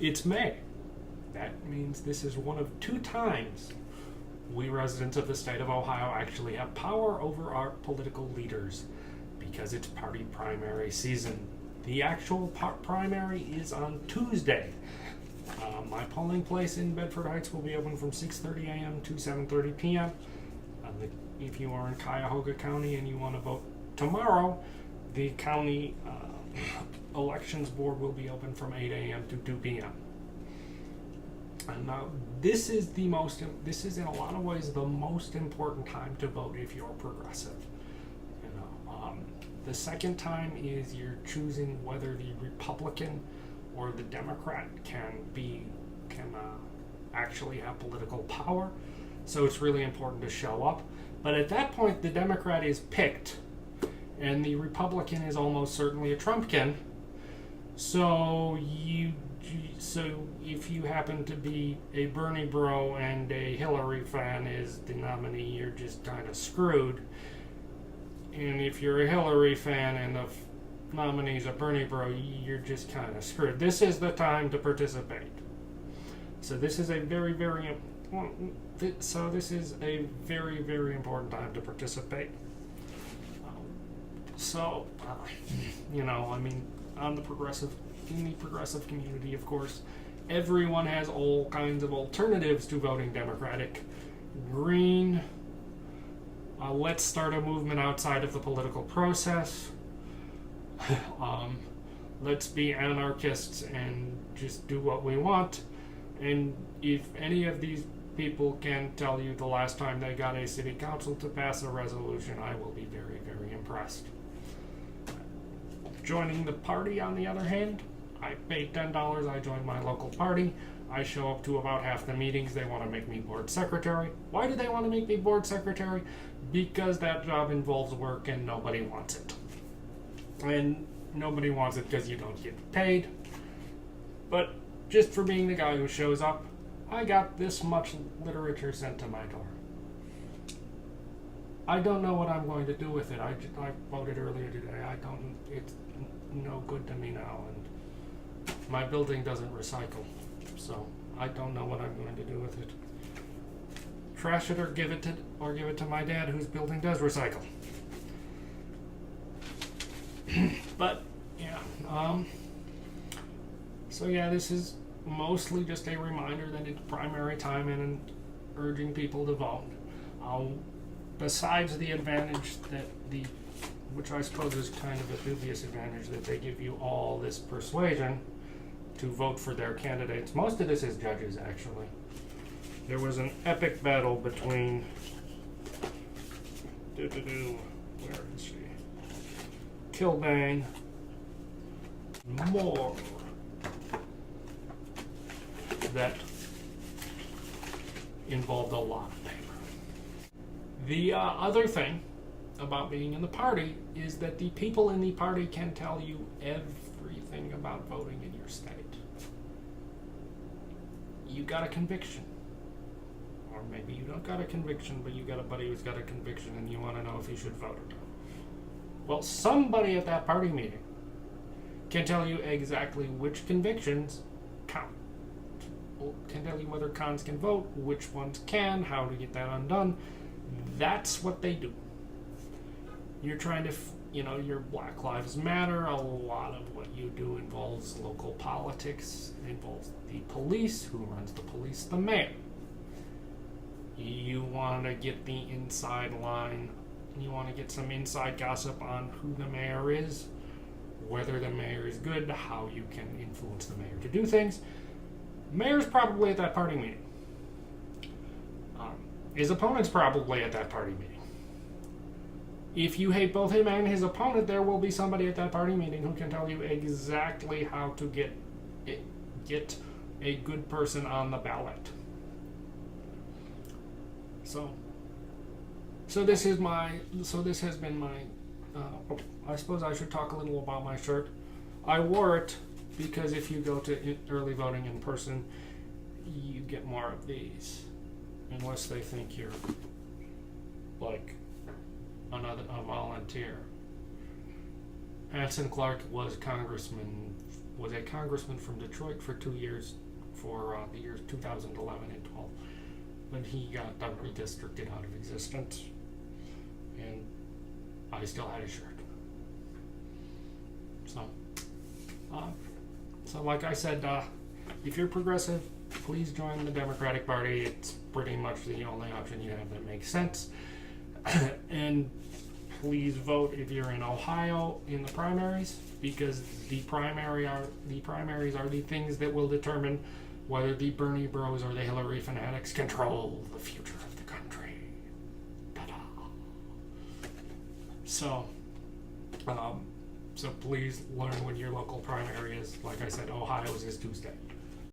It's May. That means this is one of 2 times we residents of the state of Ohio actually have power over our political leaders because it's party primary season. The actual primary is on Tuesday. My polling place in Bedford Heights will be open from 6:30 a.m. to 7:30 p.m. If you are in Cuyahoga County and you want to vote tomorrow, the county elections board will be open from 8 a.m. to 2 p.m. And now this is in a lot of ways the most important time to vote if you're progressive. The second time is you're choosing whether the Republican or the Democrat can actually have political power. So it's really important to show up. But at that point, the Democrat is picked, and the Republican is almost certainly a Trumpkin. So if you happen to be a Bernie bro and a Hillary fan is the nominee, you're just kind of screwed. And if you're a Hillary fan and the nominee's a Bernie bro, you're just kind of screwed. This is the time to participate. So this is a very, very important. This is a very, very important time to participate. In the progressive community, of course, everyone has all kinds of alternatives to voting Democratic. Green. Let's start a movement outside of the political process. Let's be anarchists and just do what we want. And if any of these people can tell you the last time they got a city council to pass a resolution, I will be very, very impressed. Joining the party, on the other hand, I paid $10. I joined my local party. I show up to about half the meetings. They want to make me board secretary. Why do they want to make me board secretary? Because that job involves work and nobody wants it. And nobody wants it because you don't get paid. But just for being the guy who shows up, I got this much literature sent to my door. I don't know what I'm going to do with it. I voted earlier today. It's no good to me now, and my building doesn't recycle, so I don't know what I'm going to do with it. Trash it or give it to my dad, whose building does recycle. But yeah, this is mostly just a reminder that it's primary time and urging people to vote. Besides the advantage which I suppose is kind of a dubious advantage, that they give you all this persuasion to vote for their candidates. Most of this is judges, actually. There was an epic battle between where is she? Kilbane, Moore, that involved a lot of paper. The other thing about being in the party is that the people in the party can tell you everything about voting in your state. You got a conviction. Or maybe you don't got a conviction, but you got a buddy who's got a conviction and you want to know if you should vote or not. Well, somebody at that party meeting can tell you exactly which convictions count. Can tell you whether cons can vote, which ones can, how to get that undone. That's what they do. You're trying to, your Black Lives Matter. A lot of what you do involves local politics. It involves the police. Who runs the police? The mayor. You want to get the inside line. You want to get some inside gossip on who the mayor is, whether the mayor is good, how you can influence the mayor to do things. Mayor's probably at that party meeting. His opponent's probably at that party meeting. If you hate both him and his opponent, there will be somebody at that party meeting who can tell you exactly how to get a good person on the ballot. So this has been my. I suppose I should talk a little about my shirt. I wore it because if you go to early voting in person, you get more of these. Unless they think you're like a volunteer. Hanson Clark was congressman was a congressman from Detroit for 2 years, for the years 2011 and 12. But he got redistricted out of existence, and I still had his shirt. So like I said, if you're progressive, please join the Democratic Party. It's pretty much the only option you have that makes sense. And please vote if you're in Ohio in the primaries, because the primaries are the things that will determine whether the Bernie bros or the Hillary fanatics control the future of the country. Ta-da. So please learn when your local primary is. Like I said, Ohio's is Tuesday.